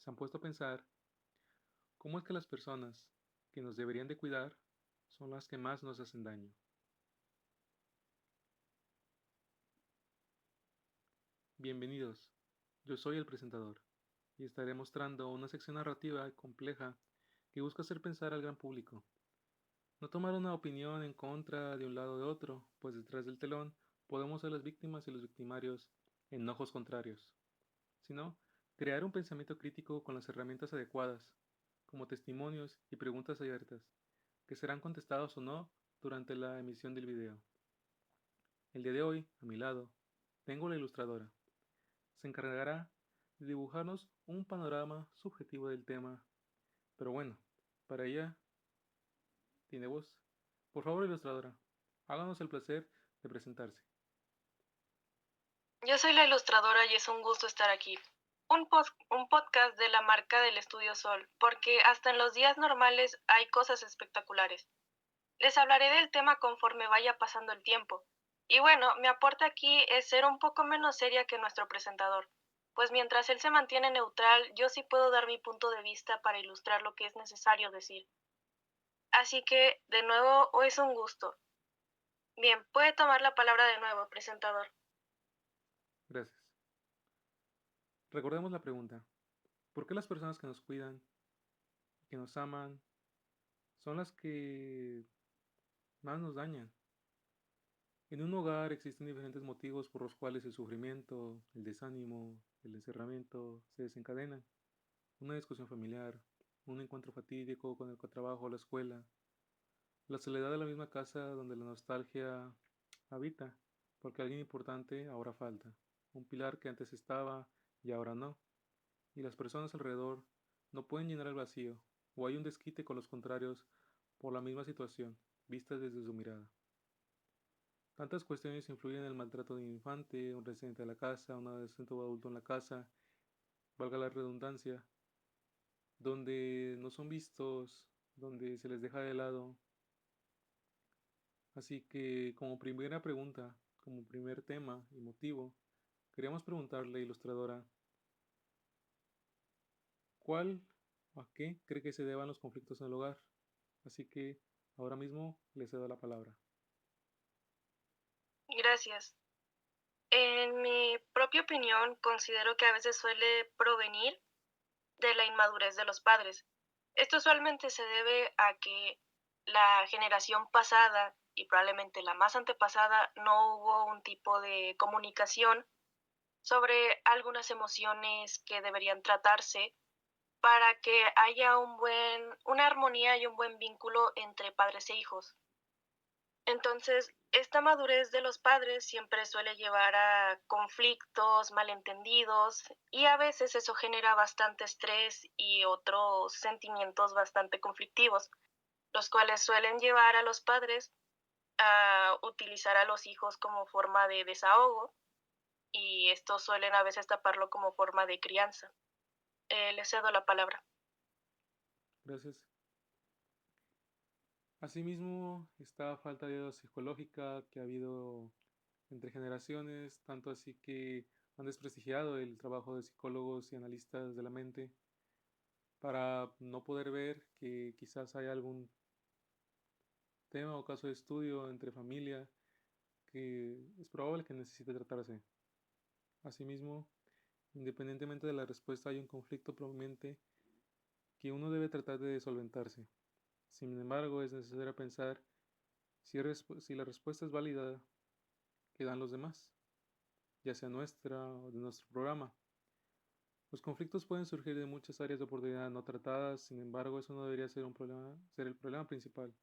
¿Se han puesto a pensar cómo es que las personas que nos deberían de cuidar son las que más nos hacen daño? Bienvenidos, yo soy el presentador y estaré mostrando una sección narrativa compleja que busca hacer pensar al gran público. No tomar una opinión en contra de un lado o de otro, pues detrás del telón podemos ser las víctimas y los victimarios en ojos contrarios, sino crear un pensamiento crítico con las herramientas adecuadas, como testimonios y preguntas abiertas, que serán contestados o no durante la emisión del video. El día de hoy, a mi lado, tengo la ilustradora. Se encargará de dibujarnos un panorama subjetivo del tema, pero bueno, para ella tiene voz. Por favor, ilustradora, háganos el placer de presentarse. Yo soy la ilustradora y es un gusto estar aquí. Un podcast de la marca del Estudio Sol, porque hasta en los días normales hay cosas espectaculares. Les hablaré del tema conforme vaya pasando el tiempo. Y bueno, mi aporte aquí es ser un poco menos seria que nuestro presentador, pues mientras él se mantiene neutral, yo sí puedo dar mi punto de vista para ilustrar lo que es necesario decir. Así que, de nuevo, hoy es un gusto. Bien, puede tomar la palabra de nuevo, presentador. Gracias. Recordemos la pregunta. ¿Por qué las personas que nos cuidan y que nos aman son las que más nos dañan? En un hogar existen diferentes motivos por los cuales el sufrimiento, el desánimo, el encerramiento se desencadenan. Una discusión familiar, un encuentro fatídico con el trabajo o la escuela, la soledad de la misma casa donde la nostalgia habita, porque alguien importante ahora falta, un pilar que antes estaba y ahora no, y las personas alrededor no pueden llenar el vacío, o hay un desquite con los contrarios por la misma situación, vistas desde su mirada. Tantas cuestiones influyen en el maltrato de un infante, un residente de la casa, un adolescente o adulto en la casa, valga la redundancia, donde no son vistos, donde se les deja de lado. Así que como primera pregunta, como primer tema y motivo, queríamos preguntarle, ilustradora, ¿cuál o a qué cree que se deban los conflictos en el hogar? Así que ahora mismo le cedo la palabra. Gracias. En mi propia opinión, considero que a veces suele provenir de la inmadurez de los padres. Esto usualmente se debe a que la generación pasada y probablemente la más antepasada no hubo un tipo de comunicación sobre algunas emociones que deberían tratarse para que haya una armonía y un buen vínculo entre padres e hijos. Entonces, esta madurez de los padres siempre suele llevar a conflictos, malentendidos, y a veces eso genera bastante estrés y otros sentimientos bastante conflictivos, los cuales suelen llevar a los padres a utilizar a los hijos como forma de desahogo, y estos suelen a veces taparlo como forma de crianza. Le cedo la palabra. Gracias. Asimismo, esta falta de ayuda psicológica que ha habido entre generaciones, tanto así que han desprestigiado el trabajo de psicólogos y analistas de la mente para no poder ver que quizás hay algún tema o caso de estudio entre familia que es probable que necesite tratarse. Asimismo, independientemente de la respuesta, hay un conflicto prominente que uno debe tratar de solventarse. Sin embargo, es necesario pensar si la respuesta es válida que dan los demás, ya sea nuestra o de nuestro programa. Los conflictos pueden surgir de muchas áreas de oportunidad no tratadas, sin embargo, eso no debería ser ser el problema principal.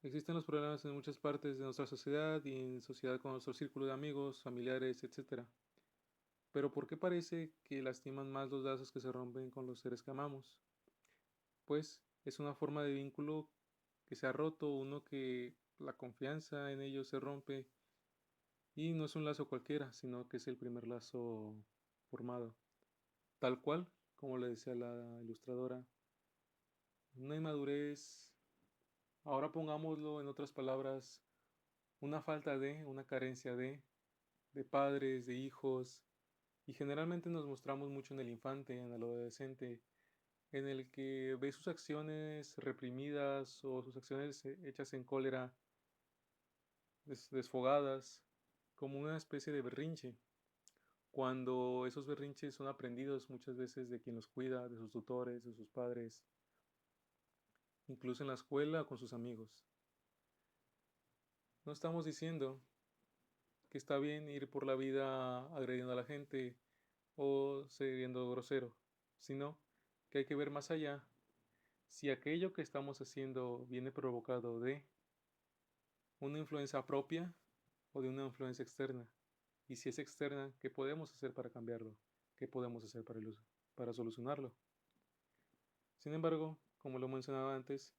Existen los problemas en muchas partes de nuestra sociedad y en sociedad con nuestro círculo de amigos, familiares, etcétera. Pero ¿por qué parece que lastiman más los lazos que se rompen con los seres que amamos? Pues es una forma de vínculo que se ha roto, uno que la confianza en ellos se rompe y no es un lazo cualquiera, sino que es el primer lazo formado. Tal cual, como le decía la ilustradora, una inmadurez, ahora pongámoslo en otras palabras, una falta de, una carencia de padres, de hijos Y generalmente nos mostramos mucho en el infante, en el adolescente, en el que ve sus acciones reprimidas o sus acciones hechas en cólera, desfogadas, como una especie de berrinche, cuando esos berrinches son aprendidos muchas veces de quien los cuida, de sus tutores, de sus padres, incluso en la escuela o con sus amigos. No estamos diciendo que está bien ir por la vida agrediendo a la gente o siendo grosero, sino que hay que ver más allá si aquello que estamos haciendo viene provocado de una influencia propia o de una influencia externa. Y si es externa, ¿qué podemos hacer para cambiarlo? ¿Qué podemos hacer para solucionarlo? Sin embargo, como lo mencionaba antes,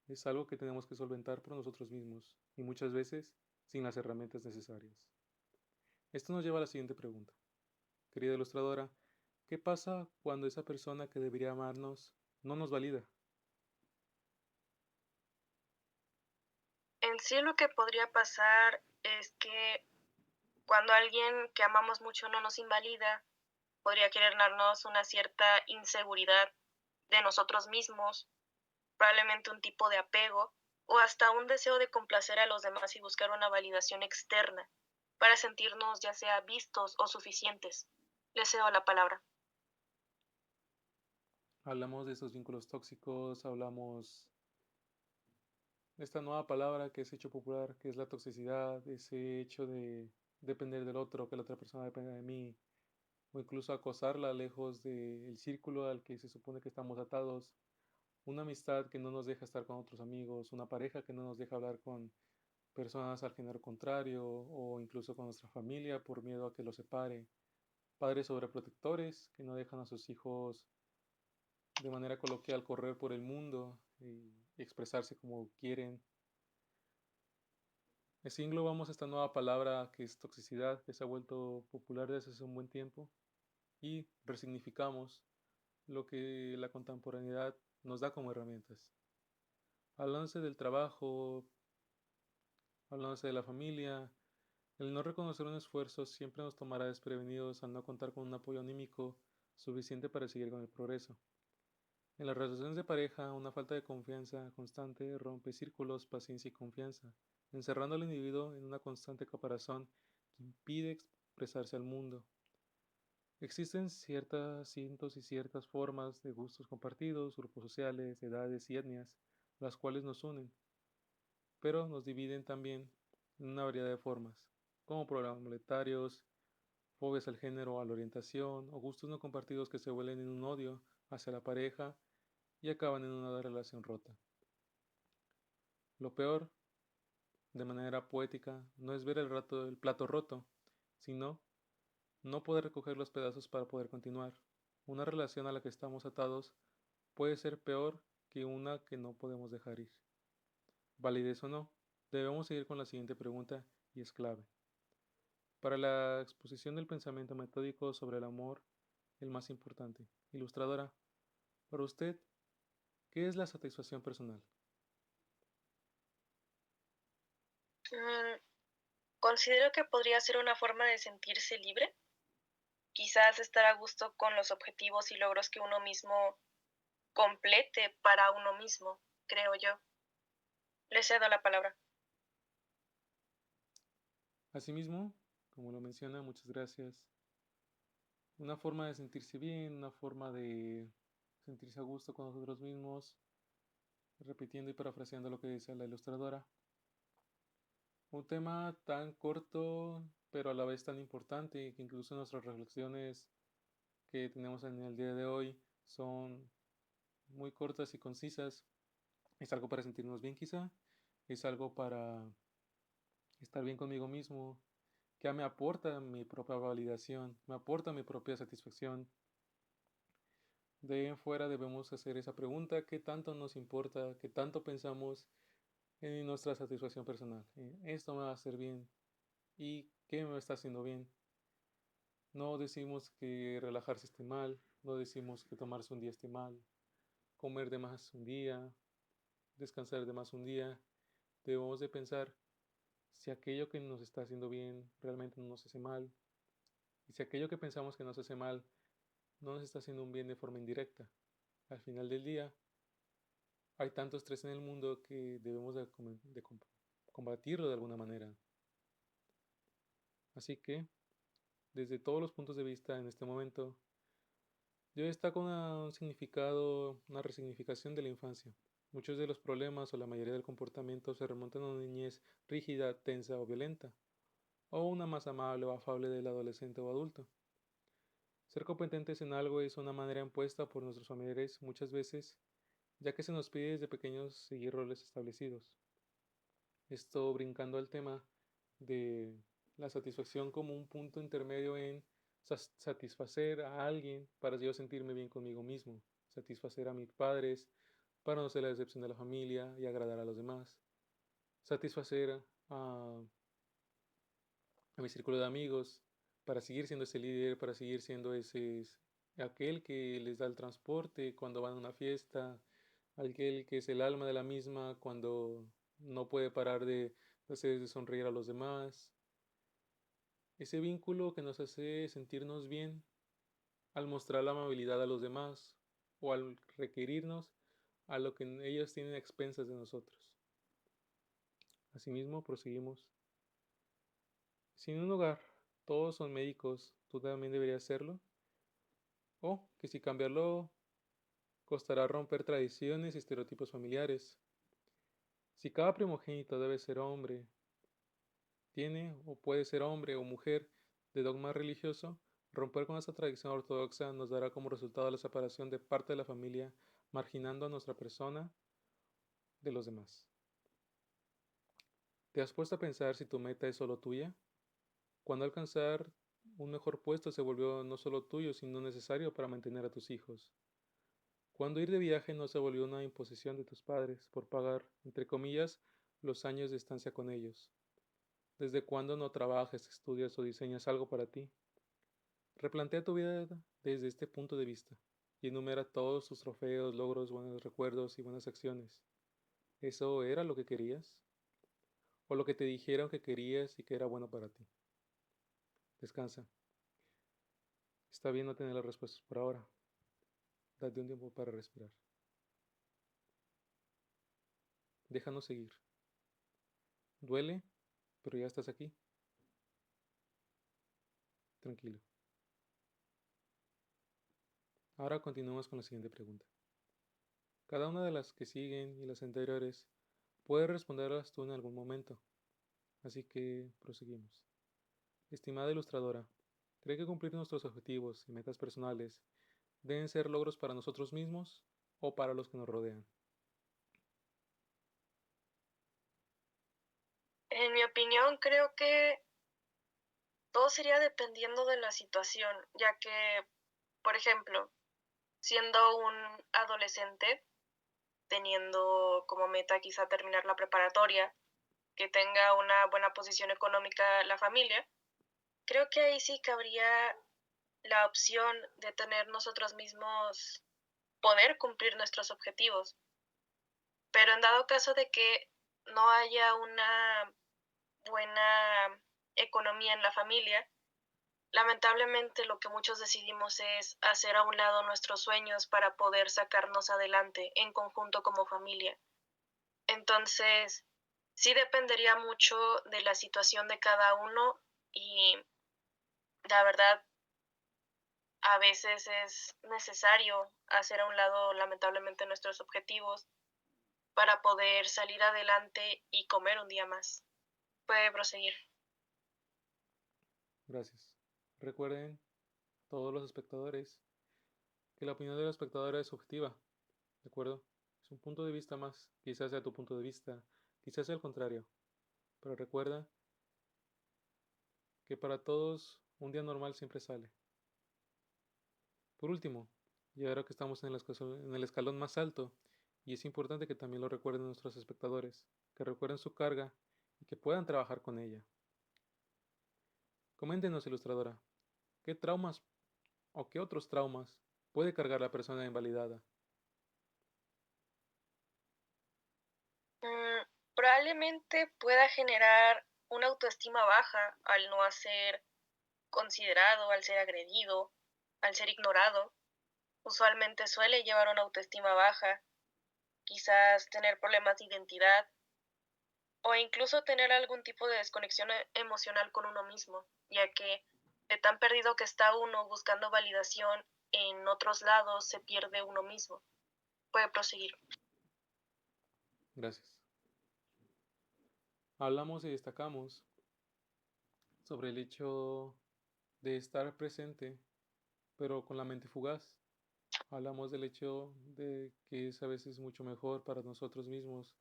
es algo que tenemos que solventar por nosotros mismos y muchas veces sin las herramientas necesarias. Esto nos lleva a la siguiente pregunta. Querida ilustradora, ¿qué pasa cuando esa persona que debería amarnos no nos valida? En sí lo que podría pasar es que cuando alguien que amamos mucho no nos invalida, podría generarnos una cierta inseguridad de nosotros mismos, probablemente un tipo de apego o hasta un deseo de complacer a los demás y buscar una validación externa para sentirnos ya sea vistos o suficientes. Les cedo la palabra. Hablamos de esos vínculos tóxicos, hablamos de esta nueva palabra que es hecho popular, que es la toxicidad, ese hecho de depender del otro, que la otra persona dependa de mí, o incluso acosarla lejos del círculo al que se supone que estamos atados, una amistad que no nos deja estar con otros amigos, una pareja que no nos deja hablar con personas al género contrario o incluso con nuestra familia por miedo a que los separe, padres sobreprotectores que no dejan a sus hijos de manera coloquial correr por el mundo y expresarse como quieren. Así englobamos esta nueva palabra que es toxicidad, que se ha vuelto popular desde hace un buen tiempo, y resignificamos lo que la contemporaneidad nos da como herramientas. Hablándose del trabajo, hablándose de la familia, el no reconocer un esfuerzo siempre nos tomará desprevenidos al no contar con un apoyo anímico suficiente para seguir con el progreso. En las relaciones de pareja, una falta de confianza constante rompe círculos, paciencia y confianza, encerrando al individuo en una constante caparazón que impide expresarse al mundo. Existen ciertas cintos y ciertas formas de gustos compartidos, grupos sociales, edades y etnias, las cuales nos unen, pero nos dividen también en una variedad de formas, como problemas monetarios, fobias al género, a la orientación, o gustos no compartidos que se vuelven en un odio hacia la pareja y acaban en una relación rota. Lo peor, de manera poética, no es ver el plato roto, sino no poder recoger los pedazos para poder continuar. Una relación a la que estamos atados puede ser peor que una que no podemos dejar ir. Validez o no, debemos seguir con la siguiente pregunta y es clave. Para la exposición del pensamiento metódico sobre el amor, el más importante. Ilustradora, para usted, ¿qué es la satisfacción personal? Mm, Considero que podría ser una forma de sentirse libre, quizás estar a gusto con los objetivos y logros que uno mismo complete para uno mismo, creo yo. Le cedo la palabra. Asimismo, como lo menciona, muchas gracias. Una forma de sentirse bien, una forma de sentirse a gusto con nosotros mismos, repitiendo y parafraseando lo que dice la ilustradora. Un tema tan corto, pero a la vez tan importante, que incluso nuestras reflexiones que tenemos en el día de hoy son muy cortas y concisas. Es algo para sentirnos bien quizá, es algo para estar bien conmigo mismo, que me aporta mi propia validación, me aporta mi propia satisfacción. De ahí en fuera debemos hacer esa pregunta, ¿qué tanto nos importa, qué tanto pensamos en nuestra satisfacción personal? ¿Esto me va a hacer bien? ¿Y qué me está haciendo bien? No decimos que relajarse esté mal, no decimos que tomarse un día esté mal, comer de más un día, descansar de más un día. Debemos de pensar si aquello que nos está haciendo bien realmente no nos hace mal, Y si aquello que pensamos que nos hace mal no nos está haciendo un bien de forma indirecta, al final del día hay tanto estrés en el mundo que debemos combatirlo de alguna manera. Así que, desde todos los puntos de vista en este momento, yo destaco un significado, una resignificación de la infancia. Muchos de los problemas o la mayoría del comportamiento se remontan a una niñez rígida, tensa o violenta, o una más amable o afable del adolescente o adulto. Ser competentes en algo es una manera impuesta por nuestros familiares muchas veces, ya que se nos pide desde pequeños seguir roles establecidos. Esto brincando al tema de la satisfacción como un punto intermedio en satisfacer a alguien para yo sentirme bien conmigo mismo, satisfacer a mis padres para no ser la decepción de la familia y agradar a los demás, satisfacer a, a mi círculo de amigos para seguir siendo ese líder, para seguir siendo aquel que les da el transporte cuando van a una fiesta, aquel que es el alma de la misma cuando no puede parar de hacer sonreír a los demás. Ese vínculo que nos hace sentirnos bien al mostrar la amabilidad a los demás o al requerirnos a lo que ellos tienen a expensas de nosotros. Asimismo, proseguimos. Si en un hogar todos son médicos, tú también deberías serlo. O que si cambiarlo costará romper tradiciones y estereotipos familiares. Si cada primogénito debe ser hombre, tiene o puede ser hombre o mujer de dogma religioso, romper con esta tradición ortodoxa nos dará como resultado la separación de parte de la familia, marginando a nuestra persona de los demás. ¿Te has puesto a pensar si tu meta es solo tuya? Cuando alcanzar un mejor puesto se volvió no solo tuyo, sino necesario para mantener a tus hijos. Cuando ir de viaje no se volvió una imposición de tus padres por pagar, entre comillas, los años de estancia con ellos. ¿Desde cuándo no trabajas, estudias o diseñas algo para ti? Replantea tu vida desde este punto de vista y enumera todos tus trofeos, logros, buenos recuerdos y buenas acciones. ¿Eso era lo que querías? ¿O lo que te dijeron que querías y que era bueno para ti? Descansa. Está bien no tener las respuestas por ahora. Date un tiempo para respirar. Déjanos seguir. Duele, pero ya estás aquí. Tranquilo. Ahora continuamos con la siguiente pregunta. Cada una de las que siguen y las anteriores puedes responderlas tú en algún momento. Así que proseguimos. Estimada ilustradora, ¿cree que cumplir nuestros objetivos y metas personales deben ser logros para nosotros mismos o para los que nos rodean? En mi opinión, creo que todo sería dependiendo de la situación, ya que, por ejemplo, siendo un adolescente, teniendo como meta quizá terminar la preparatoria, que tenga una buena posición económica la familia, creo que ahí sí cabría la opción de tener nosotros mismos poder cumplir nuestros objetivos. Pero en dado caso de que no haya una buena economía en la familia, lamentablemente lo que muchos decidimos es hacer a un lado nuestros sueños para poder sacarnos adelante en conjunto como familia. Entonces, sí dependería mucho de la situación de cada uno y la verdad a veces es necesario hacer a un lado lamentablemente nuestros objetivos para poder salir adelante y comer un día más. Puede proseguir. Gracias. Recuerden, todos los espectadores, que la opinión del espectador es subjetiva, ¿de acuerdo? Es un punto de vista más, quizás sea tu punto de vista, quizás sea el contrario, pero recuerda que para todos un día normal siempre sale. Por último, y ahora que estamos en el escalón más alto, y es importante que también lo recuerden nuestros espectadores, que recuerden su carga y que puedan trabajar con ella. Coméntenos, ilustradora, ¿qué traumas o qué otros traumas puede cargar la persona invalidada? Mm, Probablemente pueda generar una autoestima baja al no hacer considerado, al ser agredido, al ser ignorado, usualmente suele llevar una autoestima baja, quizás tener problemas de identidad o incluso tener algún tipo de desconexión emocional con uno mismo, ya que de tan perdido que está uno buscando validación en otros lados, se pierde uno mismo. Puede proseguir. Gracias. Hablamos y destacamos sobre el hecho de estar presente, pero con la mente fugaz. Hablamos del hecho de que es a veces mucho mejor para nosotros mismos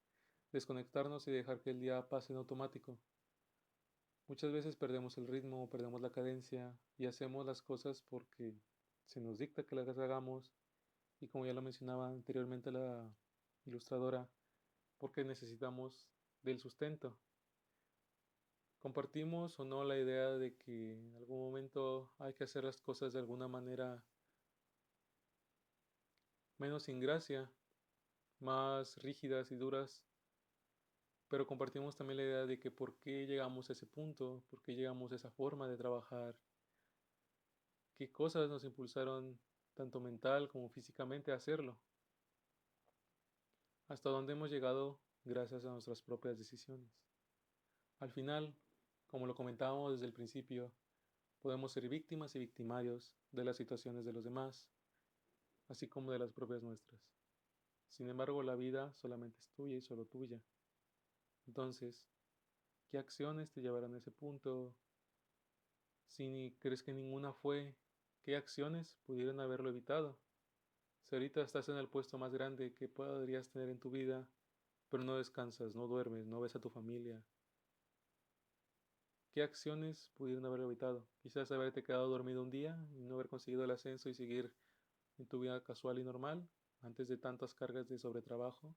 desconectarnos y dejar que el día pase en automático. Muchas veces perdemos el ritmo, perdemos la cadencia y hacemos las cosas porque se nos dicta que las hagamos y como ya lo mencionaba anteriormente la ilustradora, porque necesitamos del sustento. Compartimos o no la idea de que en algún momento hay que hacer las cosas de alguna manera menos sin gracia, más rígidas y duras, pero compartimos también la idea de que por qué llegamos a ese punto, por qué llegamos a esa forma de trabajar, qué cosas nos impulsaron tanto mental como físicamente a hacerlo, hasta dónde hemos llegado gracias a nuestras propias decisiones. Al final, como lo comentábamos desde el principio, podemos ser víctimas y victimarios de las situaciones de los demás, así como de las propias nuestras. Sin embargo, la vida solamente es tuya y solo tuya. Entonces, ¿qué acciones te llevarán a ese punto? Si crees que ninguna fue, ¿qué acciones pudieron haberlo evitado? Si ahorita estás en el puesto más grande que podrías tener en tu vida, pero no descansas, no duermes, no ves a tu familia, ¿qué acciones pudieron haberlo evitado? Quizás haberte quedado dormido un día y no haber conseguido el ascenso y seguir en tu vida casual y normal antes de tantas cargas de sobretrabajo.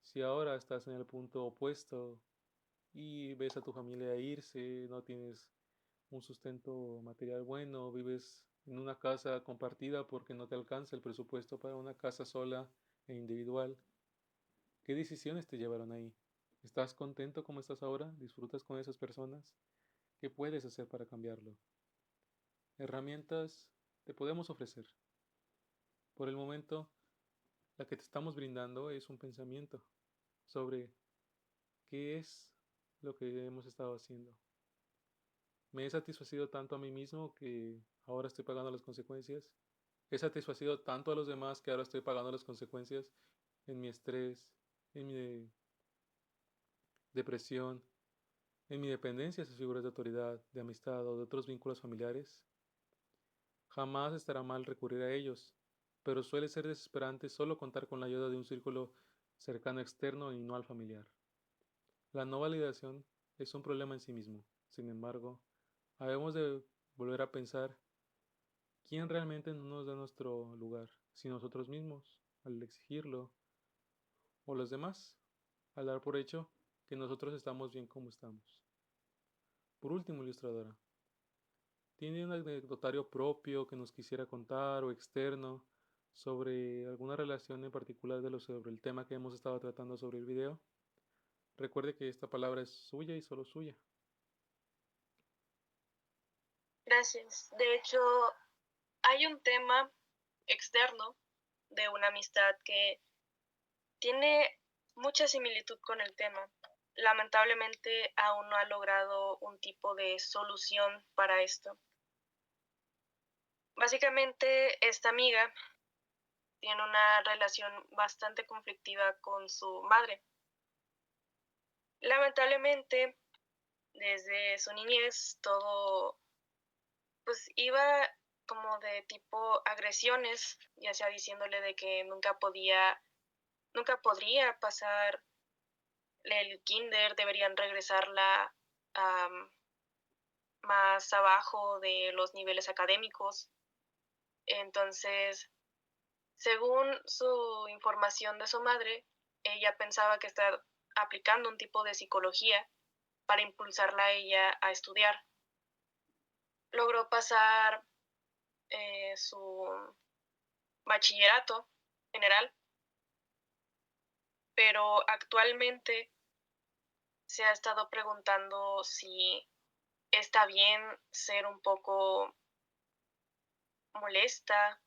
Si ahora estás en el punto opuesto y ves a tu familia irse, no tienes un sustento material bueno, vives en una casa compartida porque no te alcanza el presupuesto para una casa sola e individual, ¿qué decisiones te llevaron ahí? ¿Estás contento como estás ahora? ¿Disfrutas con esas personas? ¿Qué puedes hacer para cambiarlo? Herramientas te podemos ofrecer. Por el momento, la que te estamos brindando es un pensamiento sobre qué es lo que hemos estado haciendo. Me he satisfacido tanto a mí mismo que ahora estoy pagando las consecuencias. He satisfacido tanto a los demás que ahora estoy pagando las consecuencias en mi estrés, en mi depresión, en mi dependencia a sus figuras de autoridad, de amistad o de otros vínculos familiares. Jamás estará mal recurrir a ellos, pero suele ser desesperante solo contar con la ayuda de un círculo cercano externo y no al familiar. La no validación es un problema en sí mismo. Sin embargo, habemos de volver a pensar quién realmente no nos da nuestro lugar, si nosotros mismos, al exigirlo, o los demás, al dar por hecho que nosotros estamos bien como estamos. Por último, ilustradora, ¿tiene un anecdotario propio que nos quisiera contar o externo sobre alguna relación en particular sobre el tema que hemos estado tratando sobre el video? Recuerde que esta palabra es suya y solo suya. Gracias. De hecho, hay un tema externo de una amistad que tiene mucha similitud con el tema. Lamentablemente aún no ha logrado un tipo de solución para esto. Básicamente, esta amiga tiene una relación bastante conflictiva con su madre. Lamentablemente, desde su niñez, todo pues iba como de tipo agresiones, ya sea diciéndole de que nunca podría pasar el kinder, deberían regresarla um, más abajo de los niveles académicos. Entonces, según su información de su madre, ella pensaba que estaba aplicando un tipo de psicología para impulsarla a ella a estudiar. Logró pasar su bachillerato general, pero actualmente se ha estado preguntando si está bien ser un poco molesta,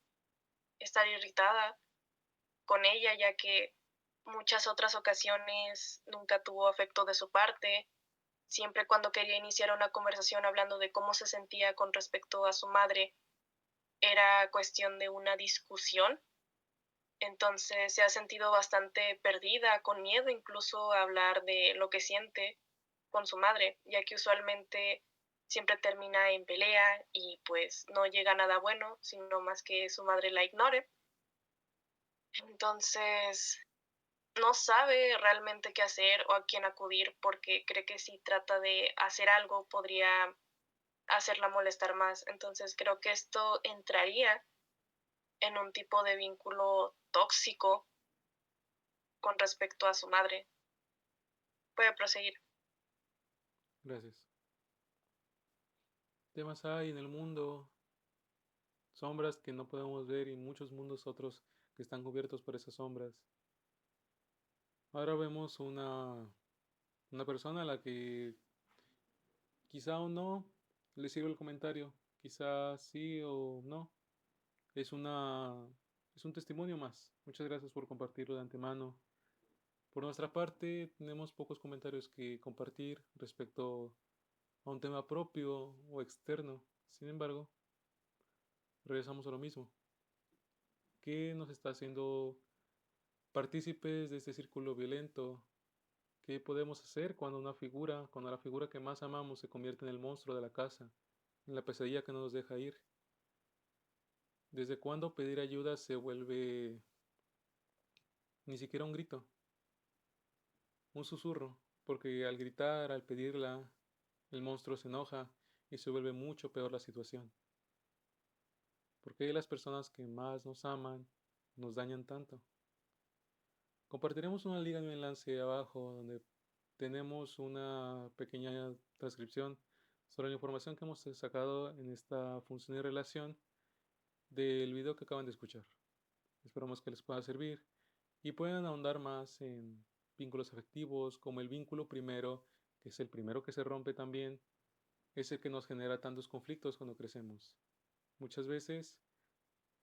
estar irritada con ella, ya que muchas otras ocasiones nunca tuvo afecto de su parte. Siempre cuando quería iniciar una conversación hablando de cómo se sentía con respecto a su madre, era cuestión de una discusión. Entonces se ha sentido bastante perdida, con miedo incluso a hablar de lo que siente con su madre, ya que usualmente siempre termina en pelea y pues no llega a nada bueno, sino más que su madre la ignore. Entonces no sabe realmente qué hacer o a quién acudir porque cree que si trata de hacer algo podría hacerla molestar más. Entonces creo que esto entraría en un tipo de vínculo tóxico con respecto a su madre. Puede proseguir. Gracias. Temas hay en el mundo, sombras que no podemos ver y muchos mundos otros que están cubiertos por esas sombras. Ahora vemos una persona a la que quizá o no le sirve el comentario, quizá sí o no. Es es un testimonio más. Muchas gracias por compartirlo de antemano. Por nuestra parte, tenemos pocos comentarios que compartir respecto a un tema propio o externo. Sin embargo, regresamos a lo mismo. ¿Qué nos está haciendo partícipes de este círculo violento? ¿Qué podemos hacer cuando la figura que más amamos se convierte en el monstruo de la casa, en la pesadilla que no nos deja ir? ¿Desde cuándo pedir ayuda se vuelve ni siquiera un grito, un susurro? Porque al gritar, al pedirla, el monstruo se enoja y se vuelve mucho peor la situación. ¿Por qué las personas que más nos aman nos dañan tanto? Compartiremos una liga y un enlace abajo donde tenemos una pequeña transcripción sobre la información que hemos sacado en esta función y relación del video que acaban de escuchar. Esperamos que les pueda servir y puedan ahondar más en vínculos afectivos, como el vínculo primero, que es el primero que se rompe también, es el que nos genera tantos conflictos cuando crecemos. Muchas veces,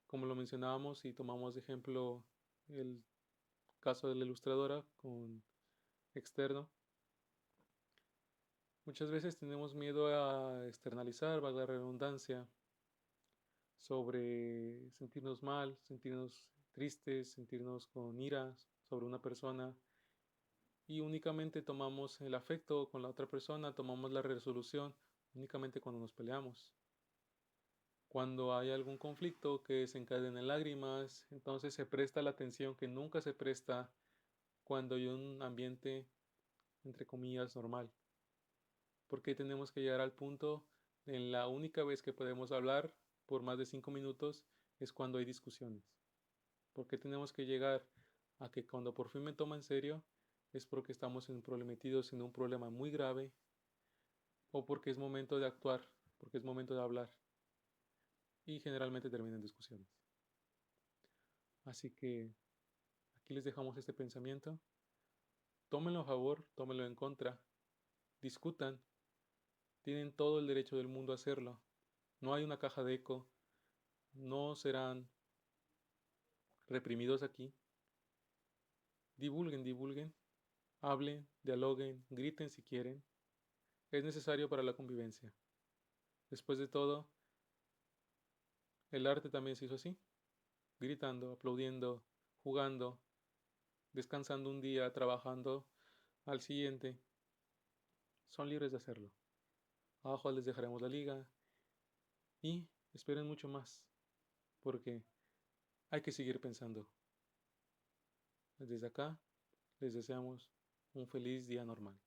como lo mencionábamos y tomamos de ejemplo el caso de la ilustradora con externo, muchas veces tenemos miedo a externalizar, valga la redundancia, sobre sentirnos mal, sentirnos tristes, sentirnos con ira sobre una persona y únicamente tomamos el afecto con la otra persona, tomamos la resolución únicamente cuando nos peleamos. Cuando hay algún conflicto que desencadena en lágrimas, entonces se presta la atención que nunca se presta cuando hay un ambiente, entre comillas, normal. Porque tenemos que llegar al punto en la única vez que podemos hablar por más de 5 minutos es cuando hay discusiones. Porque tenemos que llegar a que cuando por fin me toma en serio es porque estamos metidos en un problema muy grave o porque es momento de actuar, porque es momento de hablar y generalmente termina en discusiones. Así que aquí les dejamos este pensamiento. Tómenlo a favor, tómenlo en contra, discutan, tienen todo el derecho del mundo a hacerlo. No hay una caja de eco, no serán reprimidos aquí. Divulguen, divulguen, hablen, dialoguen, griten si quieren. Es necesario para la convivencia. Después de todo, el arte también se hizo así, gritando, aplaudiendo, jugando, descansando un día, trabajando al siguiente. Son libres de hacerlo. Abajo les dejaremos la liga y esperen mucho más, porque hay que seguir pensando. Desde acá les deseamos un feliz día normal.